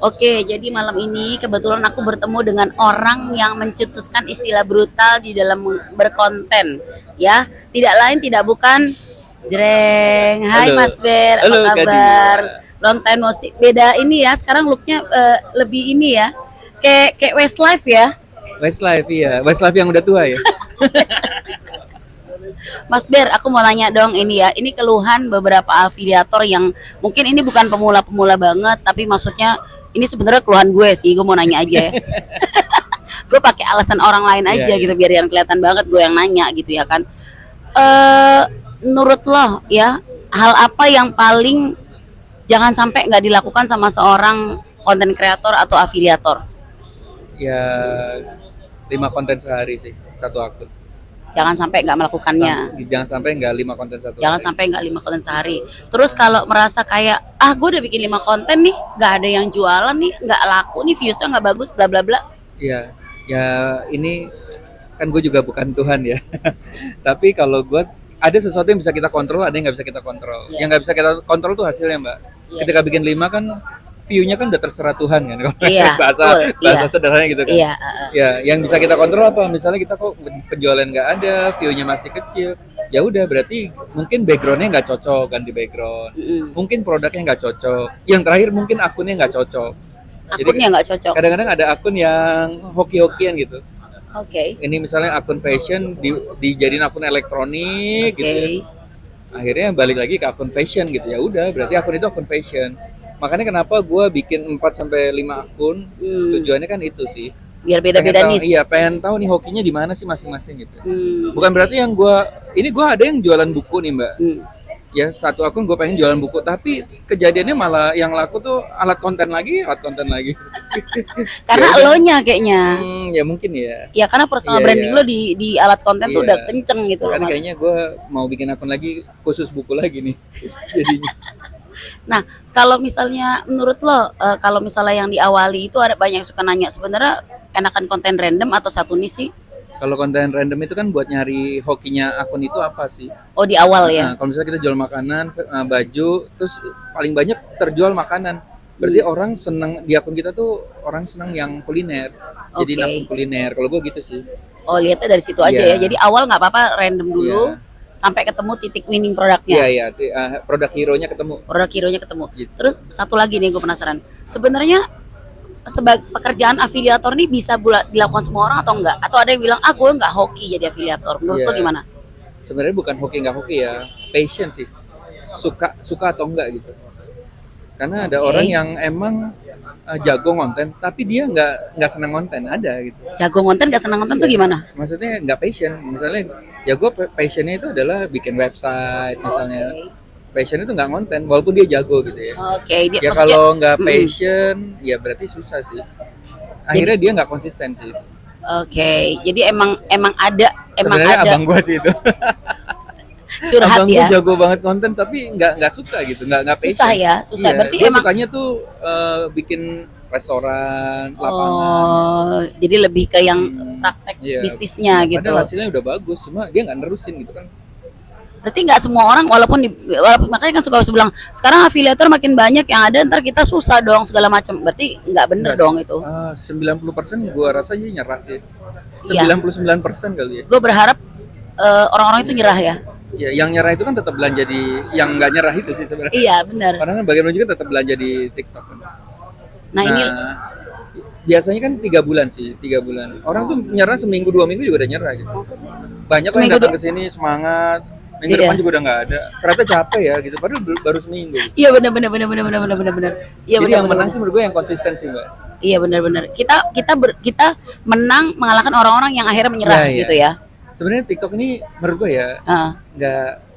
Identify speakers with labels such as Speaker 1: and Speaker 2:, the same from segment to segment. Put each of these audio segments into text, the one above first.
Speaker 1: Oke, jadi malam ini kebetulan aku bertemu dengan orang yang mencetuskan istilah brutal di dalam berkonten, ya. Tidak lain tidak bukan Jreng. Hai
Speaker 2: Halo,
Speaker 1: Mas Ber, apa
Speaker 2: halo Kak
Speaker 1: kabar?
Speaker 2: Dia.
Speaker 1: Long time no see. Beda ini ya, sekarang looknya lebih ini ya. Kayak Westlife ya.
Speaker 2: Westlife ya, Westlife yang udah tua ya.
Speaker 1: Mas Ber, aku mau nanya dong ini ya. Ini keluhan beberapa afiliator yang mungkin ini bukan pemula-pemula banget, tapi maksudnya ini sebenarnya keluhan gue sih. Gue mau nanya aja ya. Gue pakai alasan orang lain
Speaker 2: Iya,
Speaker 1: aja
Speaker 2: iya.
Speaker 1: gitu biar yang kelihatan banget gue yang nanya gitu ya kan. Menurut lo ya, hal apa yang paling jangan sampai nggak dilakukan sama seorang konten kreator atau afiliator?
Speaker 2: Ya 5 konten sehari sih, satu akun.
Speaker 1: Jangan sampai nggak melakukannya.
Speaker 2: Jangan sampai nggak 5 konten satu
Speaker 1: Jangan
Speaker 2: hari.
Speaker 1: sampai nggak 5 konten sehari. Terus kalau merasa kayak gue udah bikin 5 konten nih, nggak ada yang jualan nih, nggak laku nih, viewsnya nggak bagus, bla bla bla.
Speaker 2: Ya, ya ini kan gue juga bukan Tuhan ya. Tapi kalau gue ada sesuatu yang bisa kita kontrol, ada yang nggak bisa kita kontrol. Yang nggak
Speaker 1: Yes.
Speaker 2: bisa kita kontrol tuh hasilnya, Mbak.
Speaker 1: Yes.
Speaker 2: Ketika bikin 5 kan view-nya kan udah terserah Tuhan kan.
Speaker 1: Iya,
Speaker 2: bahasa
Speaker 1: betul.
Speaker 2: bahasa
Speaker 1: Iya.
Speaker 2: sederhananya gitu kan.
Speaker 1: Iya.
Speaker 2: Ya, yang bisa kita kontrol apa? Misalnya kita kok penjualan nggak ada, view-nya masih kecil. Ya udah berarti mungkin background-nya nggak cocok kan di background. Mungkin produknya nggak cocok. Yang terakhir mungkin akunnya nggak cocok. Jadi
Speaker 1: Akunnya nggak cocok.
Speaker 2: kadang-kadang ada akun yang hoki-hokian gitu.
Speaker 1: Oke.
Speaker 2: Ini misalnya akun fashion dijadiin akun elektronik
Speaker 1: Oke.
Speaker 2: gitu ya. Akhirnya balik lagi ke akun fashion gitu. Ya udah berarti akun itu akun fashion. Makanya kenapa gue bikin 4 sampai 5 akun, tujuannya kan itu sih.
Speaker 1: Biar beda-beda
Speaker 2: Pengen tahu,
Speaker 1: nis.
Speaker 2: iya pengen tahu nih hokinya di mana sih masing-masing gitu.
Speaker 1: Hmm.
Speaker 2: Bukan berarti yang gue ada yang jualan buku nih Mbak.
Speaker 1: Hmm.
Speaker 2: Ya satu akun gue pengen jualan buku, tapi kejadiannya malah yang laku tuh alat konten lagi.
Speaker 1: Karena
Speaker 2: Ya udah.
Speaker 1: elonya kayaknya.
Speaker 2: Ya mungkin ya.
Speaker 1: Ya karena personal
Speaker 2: Iya,
Speaker 1: branding
Speaker 2: iya.
Speaker 1: lo di alat konten tuh
Speaker 2: Iya.
Speaker 1: udah kenceng gitu loh,
Speaker 2: Kan
Speaker 1: Mas.
Speaker 2: kayaknya gue mau bikin akun lagi khusus buku lagi nih. Jadinya.
Speaker 1: Nah, kalau misalnya menurut lo, kalau misalnya yang diawali itu ada banyak yang suka nanya sebenarnya enakan konten random atau satu nih sih?
Speaker 2: Kalau konten random itu kan buat nyari hokinya akun itu apa sih?
Speaker 1: Oh di awal ya.
Speaker 2: Nah, kalau misalnya kita jual makanan, baju, terus paling banyak terjual makanan. Berarti orang senang di akun kita tuh orang senang yang kuliner. Jadi
Speaker 1: Oke.
Speaker 2: akun kuliner. Kalau gue gitu sih.
Speaker 1: Oh lihatnya dari situ aja
Speaker 2: Iya.
Speaker 1: ya. Jadi awal nggak apa-apa random dulu
Speaker 2: Iya.
Speaker 1: sampai ketemu titik winning
Speaker 2: Iya,
Speaker 1: produknya.
Speaker 2: iya. Produk hero-nya ketemu.
Speaker 1: Produk hero-nya ketemu.
Speaker 2: Gitu.
Speaker 1: Terus satu lagi nih gue penasaran. Sebenarnya sebagai pekerjaan afiliator nih bisa dilakukan semua orang atau enggak? Atau ada yang bilang gue nggak hoki jadi afiliator. Menurut
Speaker 2: Iya.
Speaker 1: lo gimana?
Speaker 2: Sebenarnya bukan hoki nggak hoki ya, passion sih. Suka atau enggak gitu. Karena ada
Speaker 1: Oke.
Speaker 2: orang yang emang jago konten, tapi dia nggak senang konten, ada gitu.
Speaker 1: Jago konten gak senang konten tuh gimana?
Speaker 2: Maksudnya nggak passion. Misalnya, ya gue passionnya itu adalah bikin website misalnya. Passion itu nggak konten, walaupun dia jago gitu ya.
Speaker 1: Oke, dia
Speaker 2: Ya
Speaker 1: maksudnya
Speaker 2: kalau nggak passion, ya berarti susah sih. Akhirnya dia nggak konsisten sih.
Speaker 1: oke, jadi emang ada
Speaker 2: Sebenarnya abang gue sih itu.
Speaker 1: curhat
Speaker 2: Abang gue
Speaker 1: ya.
Speaker 2: jago banget konten, tapi nggak suka gitu, nggak passion.
Speaker 1: Susah ya, susah.
Speaker 2: Iya,
Speaker 1: Berarti
Speaker 2: dia
Speaker 1: emang
Speaker 2: sukanya tuh bikin restoran, lapangan.
Speaker 1: oh, jadi lebih ke yang praktek
Speaker 2: Iya.
Speaker 1: bisnisnya gitu.
Speaker 2: Padahal hasilnya udah bagus, cuma dia nggak nerusin gitu kan.
Speaker 1: Berarti nggak semua orang walaupun makanya kan suka bilang sekarang afiliator makin banyak yang ada ntar kita susah dong segala macam. Berarti nggak bener
Speaker 2: Nggak
Speaker 1: dong
Speaker 2: sih.
Speaker 1: itu.
Speaker 2: 90% gua rasa sih nyerah sih.
Speaker 1: Iya.
Speaker 2: 99% kali ya.
Speaker 1: Gue berharap orang-orang itu nyerah ya.
Speaker 2: Ya, yang nyerah itu kan tetap belanja di, yang nggak nyerah itu sih sebenarnya.
Speaker 1: Iya benar.
Speaker 2: Karena kan bagian juga tetap belanja di TikTok.
Speaker 1: Nah ini
Speaker 2: Biasanya kan 3 bulan sih, 3 bulan. Orang tuh nyerah seminggu 2 minggu juga udah nyerah gitu.
Speaker 1: maksud sih
Speaker 2: Banyak kok yang
Speaker 1: seminggu
Speaker 2: datang ke sini semangat. Minggu
Speaker 1: Iya.
Speaker 2: depan juga udah nggak ada. Ternyata capek ya gitu. Padahal baru seminggu. Gitu.
Speaker 1: Iya benar. Iya
Speaker 2: Jadi yang
Speaker 1: benar.
Speaker 2: menang sih menurut gue yang konsisten sih Mbak.
Speaker 1: Iya benar. Kita menang mengalahkan orang-orang yang akhirnya menyerah
Speaker 2: Iya, iya.
Speaker 1: gitu ya.
Speaker 2: Sebenarnya TikTok ini menurut gue ya
Speaker 1: Heeh.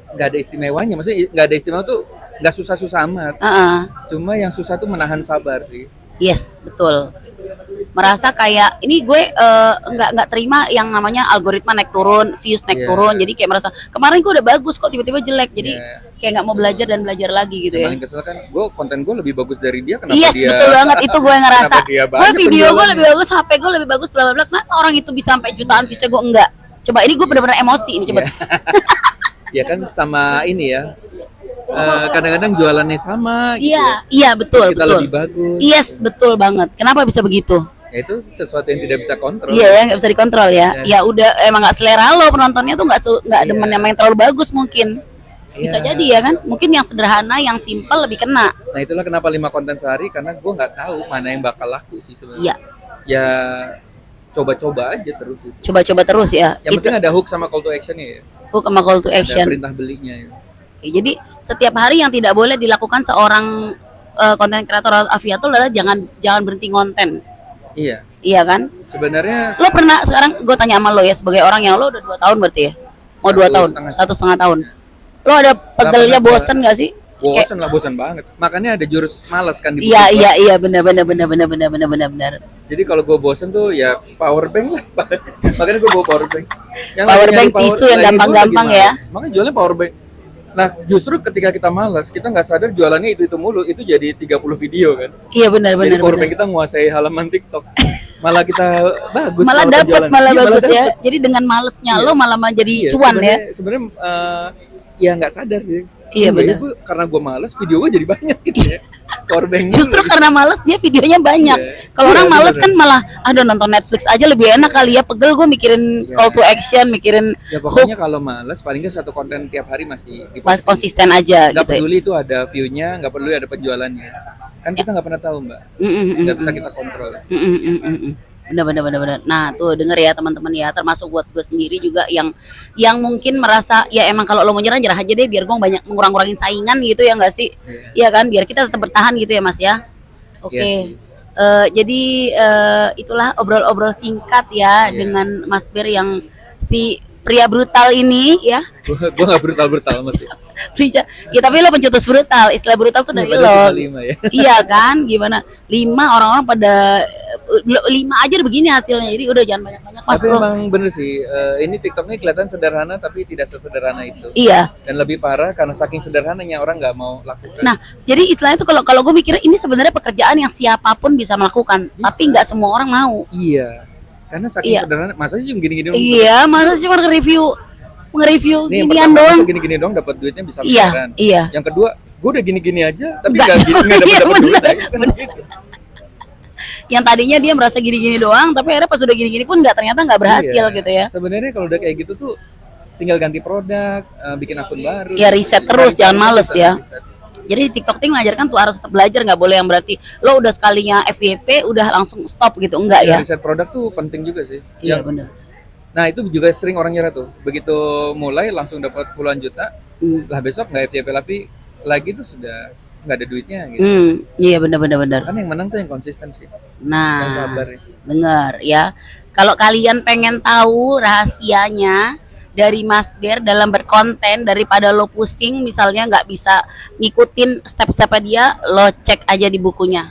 Speaker 2: nggak ada istimewanya. Maksudnya nggak ada istimewa tuh, nggak susah-susah amat.
Speaker 1: Heeh.
Speaker 2: Cuma yang susah tuh menahan sabar sih.
Speaker 1: Yes, betul. Merasa kayak ini gue nggak terima yang namanya algoritma naik turun, views naik
Speaker 2: Iya.
Speaker 1: turun. Jadi kayak merasa kemarin gue udah bagus kok tiba-tiba jelek. Jadi
Speaker 2: Iya.
Speaker 1: kayak nggak mau belajar dan belajar lagi gitu ya.
Speaker 2: Yang paling kesel kan, konten gue lebih bagus dari dia. Kenapa
Speaker 1: Yes,
Speaker 2: dia?
Speaker 1: betul banget itu gue ngerasa.
Speaker 2: Kenapa dia
Speaker 1: Gue
Speaker 2: banyak
Speaker 1: video gue
Speaker 2: penjualannya?
Speaker 1: lebih bagus, HP gue lebih bagus, bla bla bla. Kenapa orang itu bisa sampai jutaan viewsnya gue enggak? Coba ini gue benar-benar emosi ini coba.
Speaker 2: Ya kan sama ini ya. kadang-kadang jualannya sama gitu
Speaker 1: Iya,
Speaker 2: ya.
Speaker 1: iya betul,
Speaker 2: Kita
Speaker 1: betul.
Speaker 2: lebih bagus.
Speaker 1: Yes, betul banget. Kenapa bisa begitu?
Speaker 2: Ya, itu sesuatu yang tidak bisa kontrol.
Speaker 1: Iya ya, nggak bisa dikontrol ya.
Speaker 2: Iya.
Speaker 1: Ya udah, emang nggak selera lo penontonnya tuh nggak
Speaker 2: Iya.
Speaker 1: demen yang terlalu bagus mungkin. Bisa
Speaker 2: Iya.
Speaker 1: jadi ya kan? Mungkin yang sederhana, yang simpel lebih kena.
Speaker 2: Nah itulah kenapa 5 konten sehari, karena gue nggak tahu mana yang bakal laku sih sebenarnya.
Speaker 1: Iya,
Speaker 2: Ya coba-coba aja terus itu.
Speaker 1: coba-coba terus ya.
Speaker 2: Yang
Speaker 1: Itu
Speaker 2: penting ada hook sama call to actionnya ya.
Speaker 1: hook sama call to
Speaker 2: Ada
Speaker 1: action.
Speaker 2: perintah belinya ya.
Speaker 1: Oke, jadi setiap hari yang tidak boleh dilakukan seorang konten kreator atau aviator adalah jangan berhenti konten.
Speaker 2: Iya.
Speaker 1: Iya kan?
Speaker 2: Sebenarnya
Speaker 1: Lo pernah, sekarang gue tanya sama lo ya, sebagai orang yang lo udah 2 tahun berarti ya? Mau 2 tahun, 1,5 tahun. Lo ada pegelnya,
Speaker 2: pernah.
Speaker 1: bosen gak sih? Kayak-
Speaker 2: bosan banget. Makanya ada jurus malas kan di buku
Speaker 1: Iya
Speaker 2: gua.
Speaker 1: iya iya, benar.
Speaker 2: Jadi kalau gue bosen tuh ya power bank lah. Makanya gue bawa power bank. Yang
Speaker 1: Power
Speaker 2: lagi nyari
Speaker 1: bank tisu yang
Speaker 2: lagi
Speaker 1: gampang-gampang
Speaker 2: lagi
Speaker 1: ya.
Speaker 2: malas. Makanya jualnya power bank. Nah, justru ketika kita malas, kita nggak sadar jualannya itu mulu, itu jadi 30 video kan.
Speaker 1: Iya benar.
Speaker 2: Jadi power bank kita nguasai halaman TikTok. Malah kita bagus.
Speaker 1: Malah
Speaker 2: kalau
Speaker 1: dapat
Speaker 2: penjualan.
Speaker 1: malah
Speaker 2: Iya,
Speaker 1: bagus ya.
Speaker 2: dapet.
Speaker 1: Jadi dengan malesnya
Speaker 2: Yes.
Speaker 1: lo malah jadi
Speaker 2: Iya,
Speaker 1: cuan ya.
Speaker 2: Sebenarnya ya nggak sadar sih.
Speaker 1: Iya, benar.
Speaker 2: Karena gue malas, video gue jadi banyak gitu ya. Power bank
Speaker 1: Justru
Speaker 2: mulu.
Speaker 1: karena males dia videonya banyak.
Speaker 2: Iya.
Speaker 1: Kalau
Speaker 2: Iya,
Speaker 1: orang males
Speaker 2: bener.
Speaker 1: kan malah aduh nonton Netflix aja lebih enak kali ya. Pegel gue mikirin
Speaker 2: Iya.
Speaker 1: call to action, mikirin
Speaker 2: Ya pokoknya kalau malas paling nggak satu konten tiap hari masih
Speaker 1: pas
Speaker 2: diposting.
Speaker 1: konsisten aja
Speaker 2: Nggak
Speaker 1: gitu. Ya.
Speaker 2: peduli itu ada view-nya, nggak peduli ada penjualannya. Kan kita nggak pernah tahu mbak, nggak bisa kita kontrol.
Speaker 1: Benar. Nah tuh denger ya teman-teman ya, termasuk buat gue sendiri juga yang mungkin merasa ya emang kalau lo mau nyerah aja deh biar gue banyak ngurangin saingan gitu ya nggak sih?
Speaker 2: Iya.
Speaker 1: Iya kan, biar kita tetap bertahan gitu ya Mas ya. Oke.
Speaker 2: Iya sih.
Speaker 1: Jadi itulah obrol-obrol singkat ya
Speaker 2: Iya.
Speaker 1: dengan Mas Bir yang si pria brutal ini ya.
Speaker 2: Gue nggak brutal mas ya.
Speaker 1: Ya tapi lo pencetus brutal. Istilah brutal tuh dari
Speaker 2: Padahal
Speaker 1: lo.
Speaker 2: cuma 5 ya.
Speaker 1: Iya kan, gimana? 5 orang-orang pada 5 aja udah begini hasilnya. Jadi udah jangan banyak-banyak Mas
Speaker 2: Tapi
Speaker 1: lo.
Speaker 2: emang bener sih, ini TikToknya kelihatan sederhana tapi tidak sesederhana itu.
Speaker 1: Iya.
Speaker 2: Dan lebih parah karena saking sederhananya orang nggak mau lakukan.
Speaker 1: Nah, jadi istilahnya tuh kalau gue mikir ini sebenarnya pekerjaan yang siapapun bisa melakukan,
Speaker 2: Bisa.
Speaker 1: tapi nggak semua orang mau.
Speaker 2: Iya. Karena saking
Speaker 1: Iya.
Speaker 2: sederhana, masa sih cuma gini-gini doang?
Speaker 1: Iya, masa sih cuma nge-review
Speaker 2: Nih, yang
Speaker 1: ginian
Speaker 2: pertama,
Speaker 1: doang.
Speaker 2: masa gini-gini doang dapat duitnya bisa
Speaker 1: Iya,
Speaker 2: miliaran.
Speaker 1: iya.
Speaker 2: Yang kedua, gue udah gini-gini aja, tapi
Speaker 1: Nggak.
Speaker 2: nggak
Speaker 1: Iya,
Speaker 2: dapat duit.
Speaker 1: bener,
Speaker 2: Nah, itu kan gitu.
Speaker 1: Yang tadinya dia merasa gini-gini doang, tapi akhirnya pas udah gini-gini pun ternyata nggak berhasil
Speaker 2: Iya.
Speaker 1: gitu ya.
Speaker 2: Sebenarnya kalau udah kayak gitu tuh tinggal ganti produk, bikin akun baru.
Speaker 1: Ya, riset terus,
Speaker 2: Riset
Speaker 1: jangan males
Speaker 2: terus,
Speaker 1: ya.
Speaker 2: riset.
Speaker 1: Jadi di TikTok tuh mengajarkan tuh harus tetap belajar, nggak boleh yang berarti lo udah sekalinya FYP udah langsung stop gitu, enggak ya?
Speaker 2: Riset produk tuh penting juga sih.
Speaker 1: Iya
Speaker 2: Yang-
Speaker 1: benar.
Speaker 2: Nah itu juga sering orang nyerah tuh. Begitu mulai langsung dapat puluhan juta, lah besok nggak FYP lagi tuh sudah nggak ada duitnya gitu.
Speaker 1: Iya benar.
Speaker 2: Kan yang menang tuh yang konsisten sih, yang
Speaker 1: Nah,
Speaker 2: sabar ya.
Speaker 1: bener ya. Kalau kalian pengen tahu rahasianya dari Mas Ber dalam berkonten daripada lo pusing misalnya nggak bisa ngikutin step-stepnya dia, lo cek aja di bukunya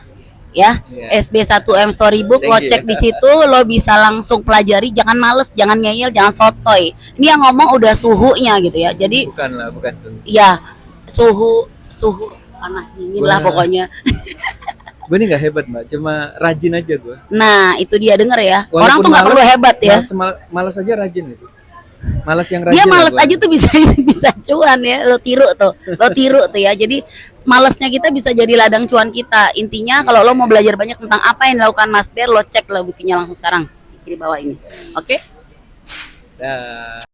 Speaker 1: ya.
Speaker 2: Iya.
Speaker 1: SB1M Storybook,
Speaker 2: Thank
Speaker 1: lo
Speaker 2: you.
Speaker 1: cek di situ, lo bisa langsung pelajari, jangan males, jangan ngeyel, jangan sotoy. Ini yang ngomong udah suhunya gitu ya. Jadi
Speaker 2: Bukan Sun.
Speaker 1: ya suhu panas dingin lah
Speaker 2: Wah.
Speaker 1: pokoknya.
Speaker 2: Gue ini nggak hebat mbak, cuma rajin aja gue.
Speaker 1: Nah itu dia denger ya. Orang
Speaker 2: Walaupun
Speaker 1: tuh nggak
Speaker 2: malas,
Speaker 1: perlu hebat ya.
Speaker 2: Malas aja rajin itu. Malas yang rajin.
Speaker 1: Dia
Speaker 2: lah
Speaker 1: males
Speaker 2: gua.
Speaker 1: aja tuh bisa cuan ya. Lo tiru tuh ya. Jadi malesnya kita bisa jadi ladang cuan kita. Intinya kalau lo mau belajar banyak tentang apa yang dilakukan Mas Ber, lo cek lo bukunya langsung sekarang di bawah ini. Oke?
Speaker 2: Dah.